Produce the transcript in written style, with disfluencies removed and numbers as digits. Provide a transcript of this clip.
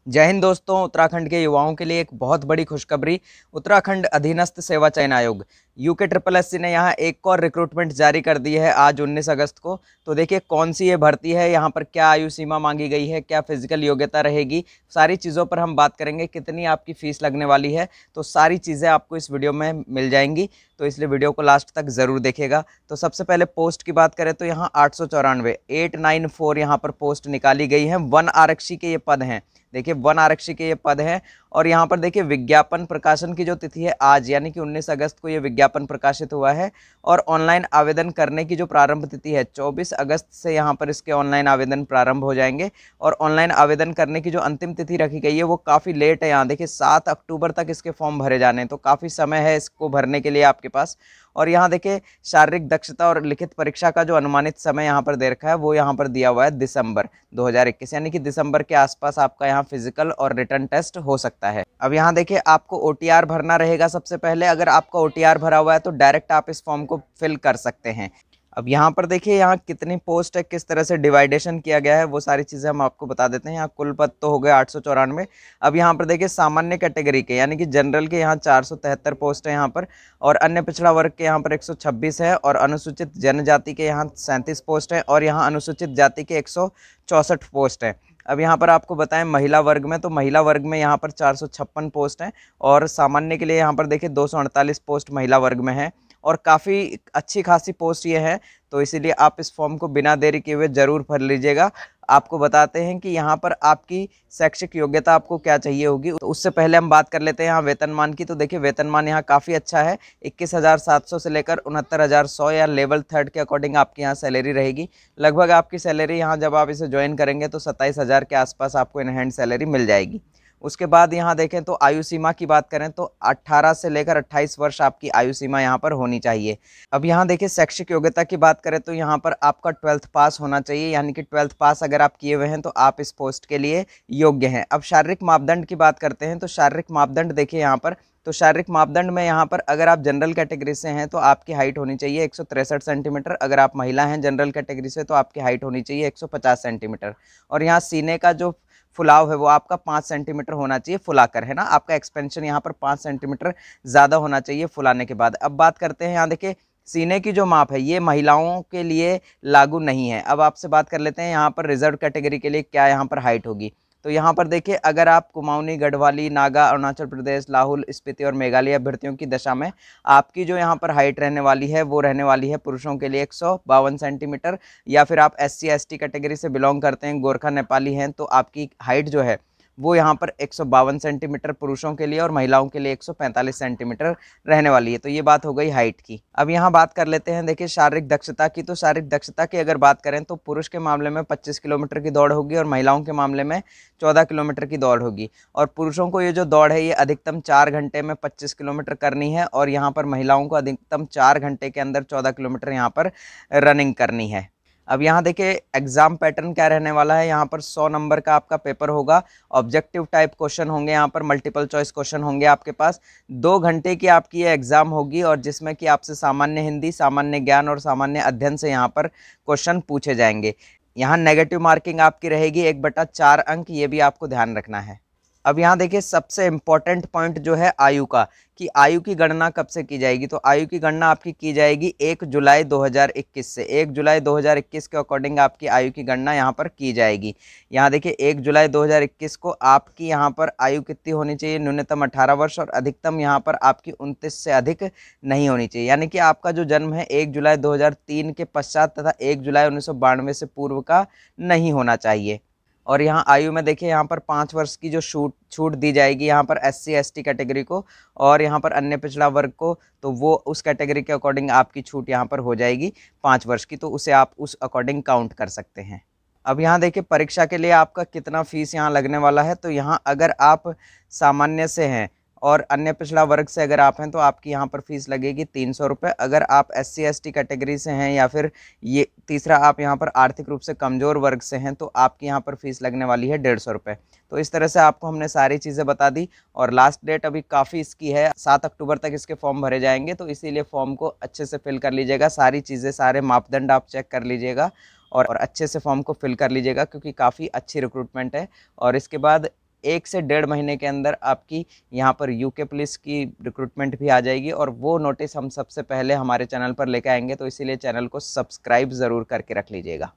जय हिंद दोस्तों। उत्तराखंड के युवाओं के लिए एक बहुत बड़ी खुशखबरी। उत्तराखंड अधीनस्थ सेवा चयन आयोग UKSSC ने यहाँ एक और रिक्रूटमेंट जारी कर दी है आज 19 अगस्त को। तो देखिए कौन सी ये भर्ती है, यहाँ पर क्या आयु सीमा मांगी गई है, क्या फिजिकल योग्यता रहेगी, सारी चीज़ों पर हम बात करेंगे। कितनी आपकी फ़ीस लगने वाली है, तो सारी चीज़ें आपको इस वीडियो में मिल जाएंगी, तो इसलिए वीडियो को लास्ट तक ज़रूर देखिएगा। तो सबसे पहले पोस्ट की बात करें तो यहाँ 894 यहाँ पर पोस्ट निकाली गई है। वन आरक्षी के ये पद हैं। देखिए वन आरक्षी के ये पद हैं और यहाँ पर देखिए विज्ञापन प्रकाशन की जो तिथि है आज, यानी कि 19 अगस्त को ये विज्ञापन प्रकाशित हुआ है। और ऑनलाइन आवेदन करने की जो प्रारंभ तिथि है 24 अगस्त से यहाँ पर इसके ऑनलाइन आवेदन प्रारंभ हो जाएंगे। और ऑनलाइन आवेदन करने की जो अंतिम तिथि रखी गई है वो काफ़ी लेट है। यहाँ देखिए 7 अक्टूबर तक इसके फॉर्म भरे जाने हैं, तो काफ़ी समय है इसको भरने के लिए आपके पास। और यहाँ देखिए शारीरिक दक्षता और लिखित परीक्षा का जो अनुमानित समय यहाँ पर दे रखा है वो यहाँ पर दिया हुआ है दिसंबर 2021, यानी कि दिसंबर के आसपास आपका यहाँ फिजिकल और रिटर्न टेस्ट हो सकता है। अब यहाँ देखिए आपको OTR भरना रहेगा। सबसे पहले अगर आपका OTR भरा हुआ है तो डायरेक्ट आप इस फॉर्म को फिल कर सकते हैं। अब यहाँ पर देखिए यहाँ कितनी पोस्ट है, किस तरह से डिवाइडेशन किया गया है, वो सारी चीज़ें हम आपको बता देते हैं। यहाँ कुल पद तो हो गए 894। अब यहाँ पर देखिए सामान्य कैटेगरी के यानी कि जनरल के यहाँ 473 पोस्ट है यहाँ पर, और अन्य पिछड़ा वर्ग के यहाँ पर 126 है, और अनुसूचित जनजाति के यहाँ 37 पोस्ट है, और यहाँ अनुसूचित जाति के 164 पोस्ट है। अब यहाँ पर आपको बताएं महिला वर्ग में, तो महिला वर्ग में यहाँ पर 456 पोस्ट हैं, और सामान्य के लिए यहाँ पर देखिए 248 पोस्ट महिला वर्ग में है, और काफ़ी अच्छी खासी पोस्ट ये है। तो इसीलिए आप इस फॉर्म को बिना देरी किए हुए ज़रूर भर लीजिएगा। आपको बताते हैं कि यहाँ पर आपकी शैक्षिक योग्यता आपको क्या चाहिए होगी। तो उससे पहले हम बात कर लेते हैं यहाँ वेतनमान की। तो देखिए वेतनमान यहाँ काफ़ी अच्छा है, 21,700 से लेकर 69,100 या लेवल 3 के अकॉर्डिंग आपकी यहाँ सैलरी रहेगी। लगभग आपकी सैलरी यहाँ जब आप इसे ज्वाइन करेंगे तो 27,000 के आसपास आपको इन हैंड सैलरी मिल जाएगी। उसके बाद यहाँ देखें तो आयु सीमा की बात करें तो 18 से लेकर 28 वर्ष आपकी आयु सीमा यहाँ पर होनी चाहिए। अब यहाँ देखिए शैक्षिक योग्यता की बात करें तो यहाँ पर आपका 12th पास होना चाहिए, यानी कि 12th पास अगर आप किए हुए हैं तो आप इस पोस्ट के लिए योग्य हैं। अब शारीरिक मापदंड की बात करते हैं तो शारीरिक मापदंड देखिए यहाँ पर, तो शारीरिक मापदंड में यहाँ पर अगर आप जनरल कैटेगरी से हैं तो आपकी हाइट होनी चाहिए 163 सेंटीमीटर। अगर आप महिला हैं जनरल कैटेगरी से तो आपकी हाइट होनी चाहिए 150 सेंटीमीटर। और यहाँ सीने का जो फुलाव है वो आपका 5 सेंटीमीटर होना चाहिए फुलाकर, है ना। आपका एक्सपेंशन यहाँ पर 5 सेंटीमीटर ज़्यादा होना चाहिए फुलाने के बाद। अब बात करते हैं यहाँ देखिए सीने की जो माप है ये महिलाओं के लिए लागू नहीं है। अब आपसे बात कर लेते हैं यहाँ पर रिजर्व कैटेगरी के लिए क्या यहाँ पर हाइट होगी। तो यहाँ पर देखिए अगर आप कुमाऊनी, गढ़वाली, नागा, अरुणाचल प्रदेश, लाहौल, स्पीति और मेघालय अभ्यर्थियों की दशा में आपकी जो यहाँ पर हाइट रहने वाली है वो रहने वाली है पुरुषों के लिए 152 सेंटीमीटर। या फिर आप SC ST कैटेगरी से बिलोंग करते हैं, गोरखा नेपाली हैं, तो आपकी हाइट जो है वो यहाँ पर 152 सेंटीमीटर पुरुषों के लिए और महिलाओं के लिए 145 सेंटीमीटर रहने वाली है। तो ये बात हो गई हाइट की। अब यहाँ बात कर लेते हैं देखिए शारीरिक दक्षता की। तो शारीरिक दक्षता की अगर बात करें तो पुरुष के मामले में 25 किलोमीटर की दौड़ होगी और महिलाओं के मामले में 14 किलोमीटर की दौड़ होगी। और पुरुषों को ये जो दौड़ है ये अधिकतम 4 घंटे में 25 किलोमीटर करनी है, और यहाँ पर महिलाओं को अधिकतम 4 घंटे के अंदर 14 किलोमीटर यहाँ पर रनिंग करनी है। अब यहाँ देखिए एग्जाम पैटर्न क्या रहने वाला है। यहाँ पर 100 नंबर का आपका पेपर होगा, ऑब्जेक्टिव टाइप क्वेश्चन होंगे, यहाँ पर मल्टीपल चॉइस क्वेश्चन होंगे आपके पास। 2 घंटे की आपकी ये एग्जाम होगी, और जिसमें कि आपसे सामान्य हिंदी, सामान्य ज्ञान और सामान्य अध्ययन से यहाँ पर क्वेश्चन पूछे जाएंगे। यहाँ नेगेटिव मार्किंग आपकी रहेगी 1/4 अंक, ये भी आपको ध्यान रखना है। अब यहाँ देखिए सबसे इम्पॉर्टेंट पॉइंट जो है आयु का, कि आयु की गणना कब से की जाएगी। तो आयु की गणना आपकी की जाएगी 1 जुलाई 2021 से। 1 जुलाई 2021 के अकॉर्डिंग आपकी आयु की गणना यहाँ पर की जाएगी। यहाँ देखिए 1 जुलाई 2021 को आपकी यहाँ पर आयु कितनी होनी चाहिए, न्यूनतम 18 वर्ष, और अधिकतम यहाँ पर आपकी 29 से अधिक नहीं होनी चाहिए। यानी कि आपका जो जन्म है 1 जुलाई 2003 के पश्चात तथा 1 जुलाई 1992 से पूर्व का नहीं होना चाहिए। और यहाँ आयु में देखिए यहाँ पर 5 वर्ष की जो छूट दी जाएगी यहाँ पर SC ST कैटेगरी को, और यहाँ पर अन्य पिछड़ा वर्ग को, तो वो उस कैटेगरी के अकॉर्डिंग आपकी छूट यहाँ पर हो जाएगी 5 वर्ष की, तो उसे आप उस अकॉर्डिंग काउंट कर सकते हैं। अब यहाँ देखिए परीक्षा के लिए आपका कितना फीस यहाँ लगने वाला है। तो यहाँ अगर आप सामान्य से हैं और अन्य पिछड़ा वर्ग से अगर आप हैं तो आपकी यहाँ पर फीस लगेगी 300 रुपये। अगर आप SC ST कैटेगरी से हैं या फिर ये तीसरा आप यहाँ पर आर्थिक रूप से कमज़ोर वर्ग से हैं तो आपकी यहाँ पर फीस लगने वाली है 150 रुपये। तो इस तरह से आपको हमने सारी चीज़ें बता दी, और लास्ट डेट अभी काफ़ी इसकी है, 7 अक्टूबर तक इसके फॉर्म भरे जाएंगे। तो इसीलिए फॉर्म को अच्छे से फिल कर लीजिएगा, सारी चीज़ें, सारे मापदंड आप चेक कर लीजिएगा और अच्छे से फॉर्म को फिल कर लीजिएगा, क्योंकि काफ़ी अच्छी रिक्रूटमेंट है। और इसके बाद 1 से 1.5 महीने के अंदर आपकी यहाँ पर यूके पुलिस की रिक्रूटमेंट भी आ जाएगी और वो नोटिस हम सबसे पहले हमारे चैनल पर लेकर आएंगे, तो इसीलिए चैनल को सब्सक्राइब ज़रूर करके रख लीजिएगा।